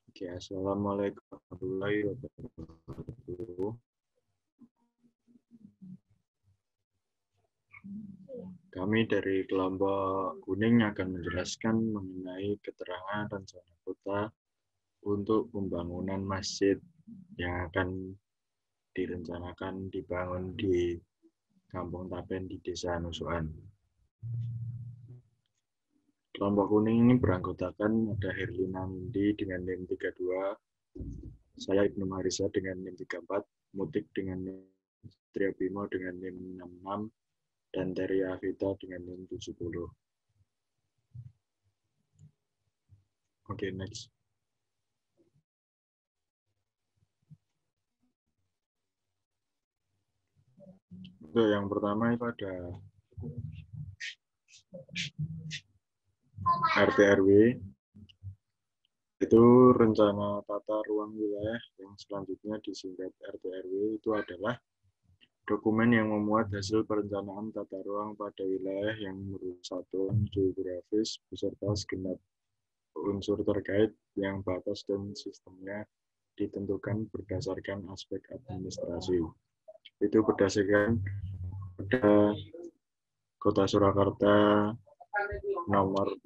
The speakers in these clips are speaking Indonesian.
Oke, assalamualaikum warahmatullahi wabarakatuh. Kami dari kelompok kuning akan menjelaskan mengenai keterangan rencana kota untuk pembangunan masjid yang akan direncanakan dibangun di Kampung Tapen di Desa Nusuan. Kelompok kuning ini beranggotakan ada Herlina Nindi dengan NIM 32, saya Ibnu Marisa dengan NIM 34, Mutik dengan NIM Triabimo dengan NIM 66, dan Terry Avita dengan NIM 70. Oke, next. Untuk yang pertama itu ada RT RW, itu rencana tata ruang wilayah yang selanjutnya disingkat RT RW itu adalah dokumen yang memuat hasil perencanaan tata ruang pada wilayah yang merupakan satuan geografis beserta segenap unsur terkait yang batas dan sistemnya ditentukan berdasarkan aspek administrasi. Itu berdasarkan pada Kota Surakarta nomor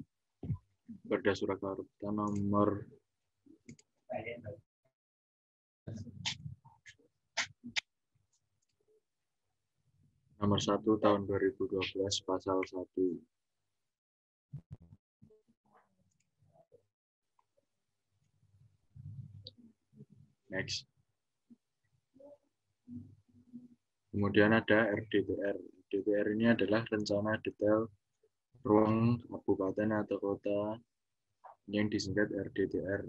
nomor 1 tahun 2012 pasal 1. Next. Kemudian ada RDTR. RDTR ini adalah rencana detail ruang kabupaten atau kota yang disingkat RDTR.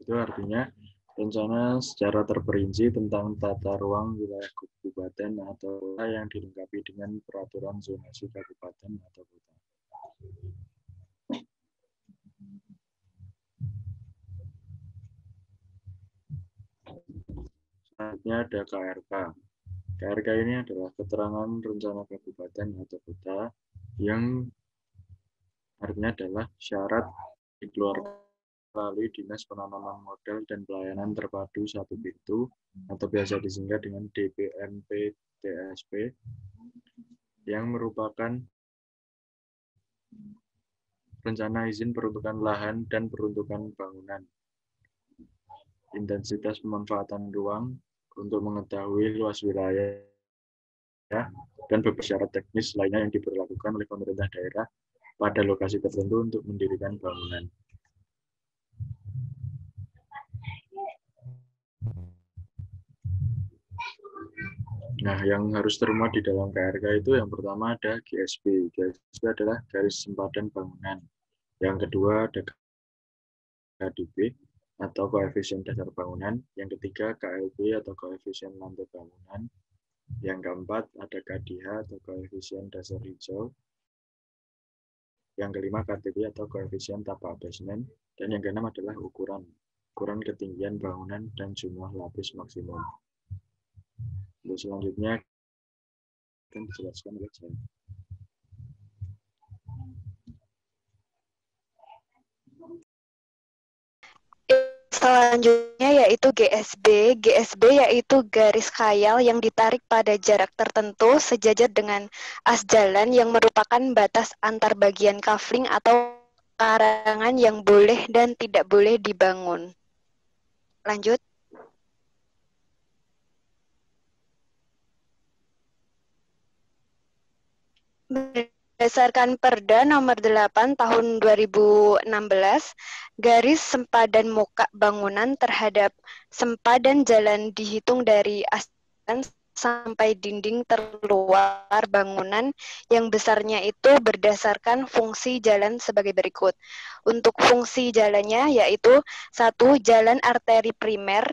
Itu artinya rencana secara terperinci tentang tata ruang wilayah kabupaten atau kota yang dilengkapi dengan peraturan zonasi kabupaten atau kota. Selanjutnya ada KRK. KRK ini adalah keterangan rencana kabupaten atau kota yang artinya adalah syarat dikeluarkan melalui Dinas Penanaman Modal dan Pelayanan Terpadu Satu Pintu atau biasa disingkat dengan DPMP-TSP yang merupakan rencana izin peruntukan lahan dan peruntukan bangunan. Intensitas pemanfaatan ruang untuk mengetahui luas wilayah dan beberapa syarat teknis lainnya yang diberlakukan oleh pemerintah daerah pada lokasi tertentu untuk mendirikan bangunan. Nah, yang harus termuat di dalam KRK itu yang pertama ada GSB. GSB adalah garis sempadan bangunan. Yang kedua ada KDB atau koefisien dasar bangunan. Yang ketiga KLB atau koefisien lantai bangunan. Yang keempat ada KDH atau koefisien dasar hijau. Yang kelima KTB atau koefisien tapak basement. Dan yang keenam adalah ukuran ketinggian bangunan dan jumlah lapis maksimum. Untuk selanjutnya akan dijelaskan oleh saya. Selanjutnya yaitu GSB. GSB yaitu garis khayal yang ditarik pada jarak tertentu sejajar dengan as jalan yang merupakan batas antar bagian kafling atau karangan yang boleh dan tidak boleh dibangun. Lanjut. Berdasarkan Perda nomor 8 tahun 2016, garis sempadan muka bangunan terhadap sempadan jalan dihitung dari asalan sampai dinding terluar bangunan yang besarnya itu berdasarkan fungsi jalan sebagai berikut. Untuk fungsi jalannya yaitu 1. Jalan arteri primer.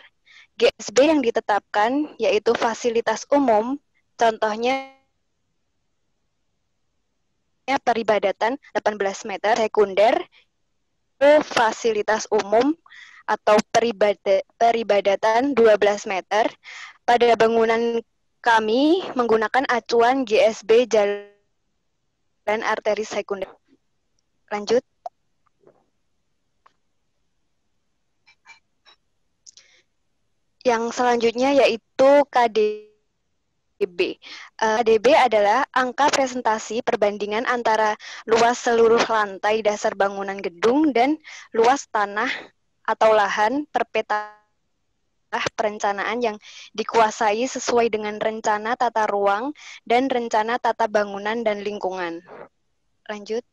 GSB yang ditetapkan yaitu fasilitas umum, contohnya peribadatan 18 meter, sekunder fasilitas umum atau peribadatan 12 meter. Pada bangunan kami menggunakan acuan GSB jalan dan arteri sekunder. Lanjut. Yang selanjutnya yaitu KDB. KDB adalah angka presentasi perbandingan antara luas seluruh lantai dasar bangunan gedung dan luas tanah atau lahan perpeta perencanaan yang dikuasai sesuai dengan rencana tata ruang dan rencana tata bangunan dan lingkungan. Lanjut.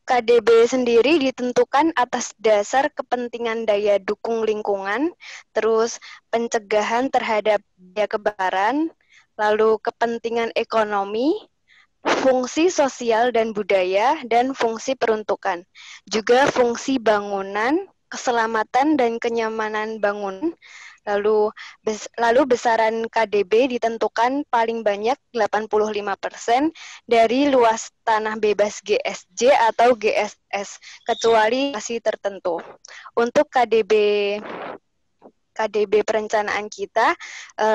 KDB sendiri ditentukan atas dasar kepentingan daya dukung lingkungan, terus pencegahan terhadap daya kebakaran, lalu kepentingan ekonomi, fungsi sosial dan budaya, dan fungsi peruntukan. Juga fungsi bangunan, keselamatan dan kenyamanan bangunan. Lalu besaran KDB ditentukan paling banyak 85% dari luas tanah bebas GSJ atau GSS, kecuali lokasi tertentu. Untuk KDB perencanaan kita,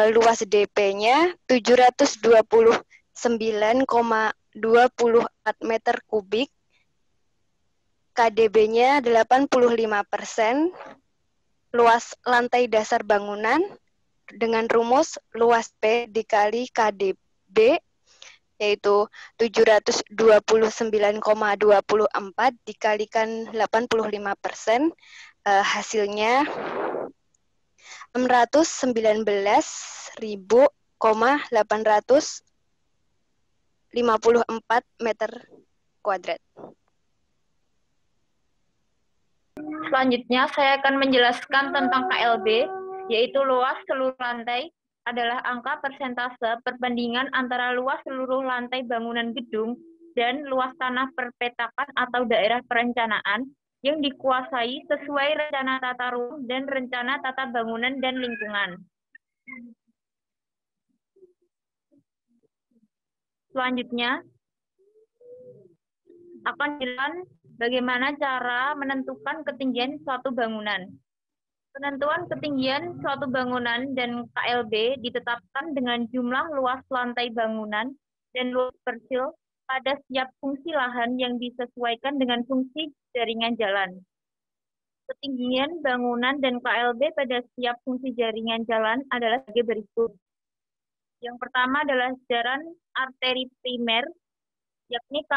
luas DP-nya 729,24 meter kubik, KDB-nya 85%, luas lantai dasar bangunan dengan rumus luas P dikali KDB, yaitu 729,24 dikalikan 85%, hasilnya 619.854 meter kuadrat. Selanjutnya, saya akan menjelaskan tentang KLB, yaitu luas seluruh lantai adalah angka persentase perbandingan antara luas seluruh lantai bangunan gedung dan luas tanah perpetakan atau daerah perencanaan yang dikuasai sesuai rencana tata ruang dan rencana tata bangunan dan lingkungan. Selanjutnya, akan dijelaskan bagaimana cara menentukan ketinggian suatu bangunan. Penentuan ketinggian suatu bangunan dan KLB ditetapkan dengan jumlah luas lantai bangunan dan luas persil pada setiap fungsi lahan yang disesuaikan dengan fungsi jaringan jalan. Ketinggian bangunan dan KLB pada setiap fungsi jaringan jalan adalah sebagai berikut. Yang pertama adalah jalan arteri primer, yakni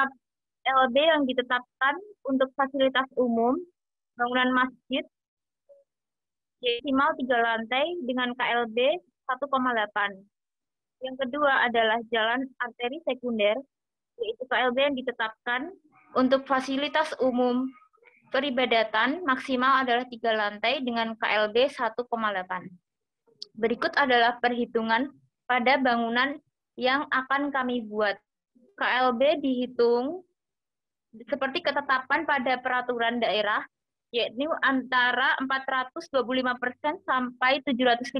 KLB yang ditetapkan untuk fasilitas umum, bangunan masjid, maksimal 3 lantai dengan KLB 1,8. Yang kedua adalah jalan arteri sekunder, yaitu KLB yang ditetapkan untuk fasilitas umum peribadatan maksimal adalah 3 lantai dengan KLB 1,8. Berikut adalah perhitungan pada bangunan yang akan kami buat. KLB dihitung seperti ketetapan pada peraturan daerah, yaitu antara 425% sampai 750%.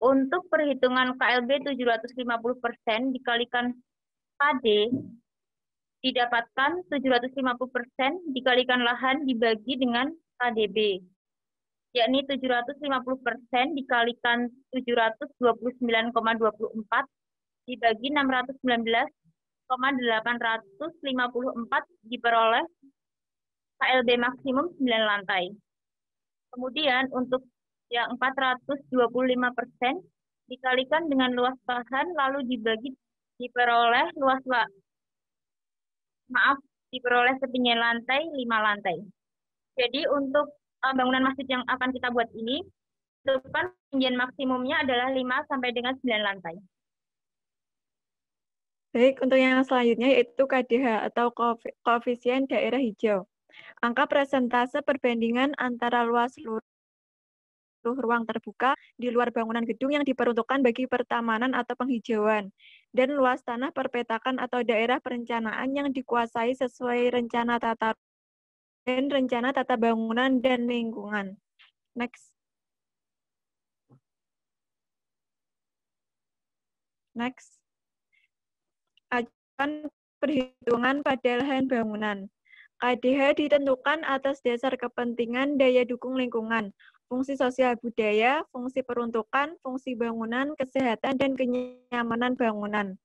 Untuk perhitungan KLB 750% dikalikan KD, didapatkan 750% dikalikan lahan dibagi dengan KDB, yakni 750% dikalikan 729,24 dibagi 619,854 diperoleh KLB maksimum 9 lantai. Kemudian untuk yang 425% dikalikan dengan luas lahan lalu diperoleh diperoleh ketinggian lantai 5 lantai. Jadi untuk bangunan masjid yang akan kita buat ini, ketinggian maksimumnya adalah 5 sampai dengan 9 lantai. Baik, untuk yang selanjutnya yaitu KDH atau koefisien daerah hijau. Angka presentase perbandingan antara luas seluruh ruang terbuka di luar bangunan gedung yang diperuntukkan bagi pertamanan atau penghijauan, dan luas tanah perpetakan atau daerah perencanaan yang dikuasai sesuai rencana tata dan rencana tata bangunan dan lingkungan. Next. Ajukan perhitungan pada lahan bangunan. KDH ditentukan atas dasar kepentingan daya dukung lingkungan, fungsi sosial budaya, fungsi peruntukan, fungsi bangunan, kesehatan, dan kenyamanan bangunan.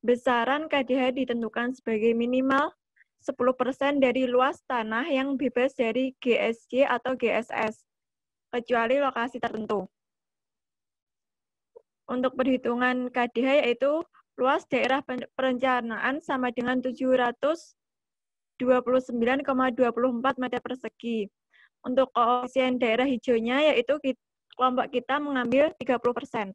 Besaran KDH ditentukan sebagai minimal 10% dari luas tanah yang bebas dari GSJ atau GSS, kecuali lokasi tertentu. Untuk perhitungan KDH yaitu luas daerah perencanaan sama dengan 729,24 meter persegi. Untuk koefisien daerah hijaunya yaitu kelompok kita mengambil 30%.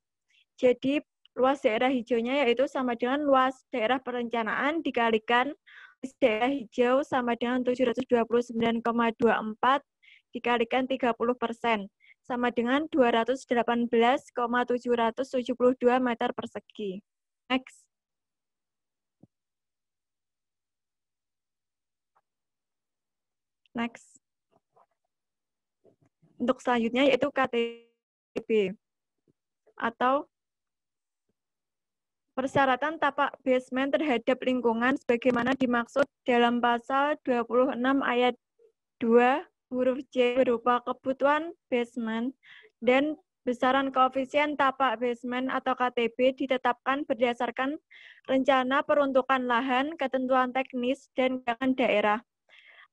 Jadi luas daerah hijaunya yaitu sama dengan luas daerah perencanaan dikalikan luas daerah hijau sama dengan 729,24 dikalikan 30%. Sama dengan 218,772 meter persegi. Next. Next. Untuk selanjutnya yaitu KTB atau persyaratan tapak basement terhadap lingkungan sebagaimana dimaksud dalam pasal 26 ayat 2 huruf C berupa kebutuhan basement dan besaran koefisien tapak basement atau KTB ditetapkan berdasarkan rencana peruntukan lahan, ketentuan teknis, dan gerakan daerah.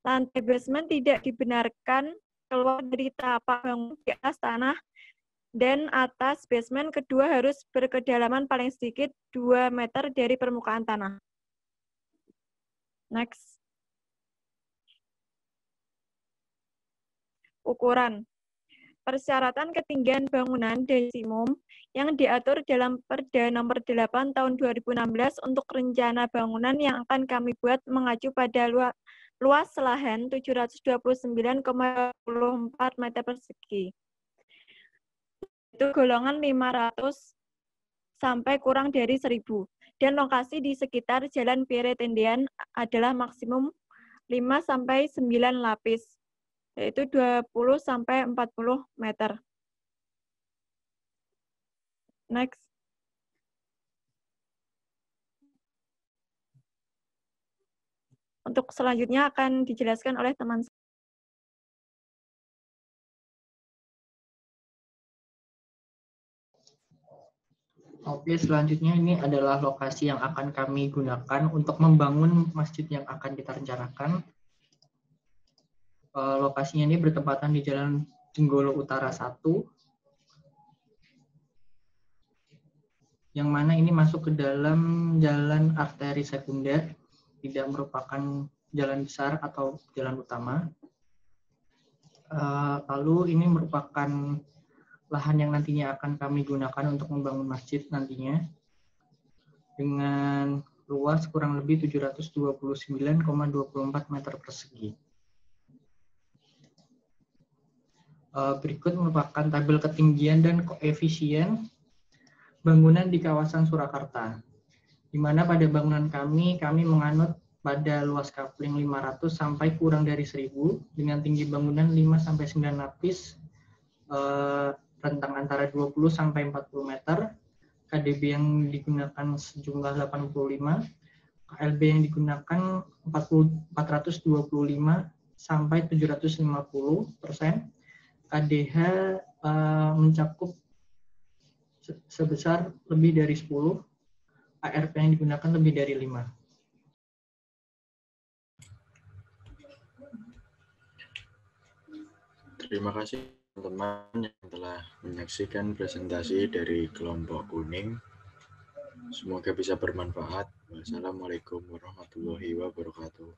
Lantai basement tidak dibenarkan keluar dari tapak bangunan di atas tanah dan atas basement kedua harus berkedalaman paling sedikit 2 meter dari permukaan tanah. Next. Ukuran. Persyaratan ketinggian bangunan maksimum yang diatur dalam Perda Nomor 8 Tahun 2016 untuk rencana bangunan yang akan kami buat mengacu pada luas lahan 729,24 meter persegi. Itu golongan 500 sampai kurang dari 1000. Dan lokasi di sekitar Jalan Pierre Tendian adalah maksimum 5 sampai 9 lapis. Yaitu 20 sampai 40 meter. Next. Untuk selanjutnya akan dijelaskan oleh teman saya. Oke, selanjutnya ini adalah lokasi yang akan kami gunakan untuk membangun masjid yang akan kita rencanakan. Lokasinya ini bertempatan di Jalan Jenggolo Utara 1, yang mana ini masuk ke dalam jalan arteri sekunder, tidak merupakan jalan besar atau jalan utama. Lalu ini merupakan lahan yang nantinya akan kami gunakan untuk membangun masjid nantinya, dengan luas kurang lebih 729,24 meter persegi. Berikut merupakan tabel ketinggian dan koefisien bangunan di kawasan Surakarta, di mana pada bangunan kami menganut pada luas kapling 500 sampai kurang dari 1000 dengan tinggi bangunan 5 sampai 9 lapis, rentang antara 20 sampai 40 meter, KDB yang digunakan sejumlah 85, KLB yang digunakan 425 sampai 750%, KDH mencakup sebesar lebih dari 10, ARP yang digunakan lebih dari 5. Terima kasih teman-teman yang telah menyaksikan presentasi dari kelompok kuning. Semoga bisa bermanfaat. Wassalamualaikum warahmatullahi wabarakatuh.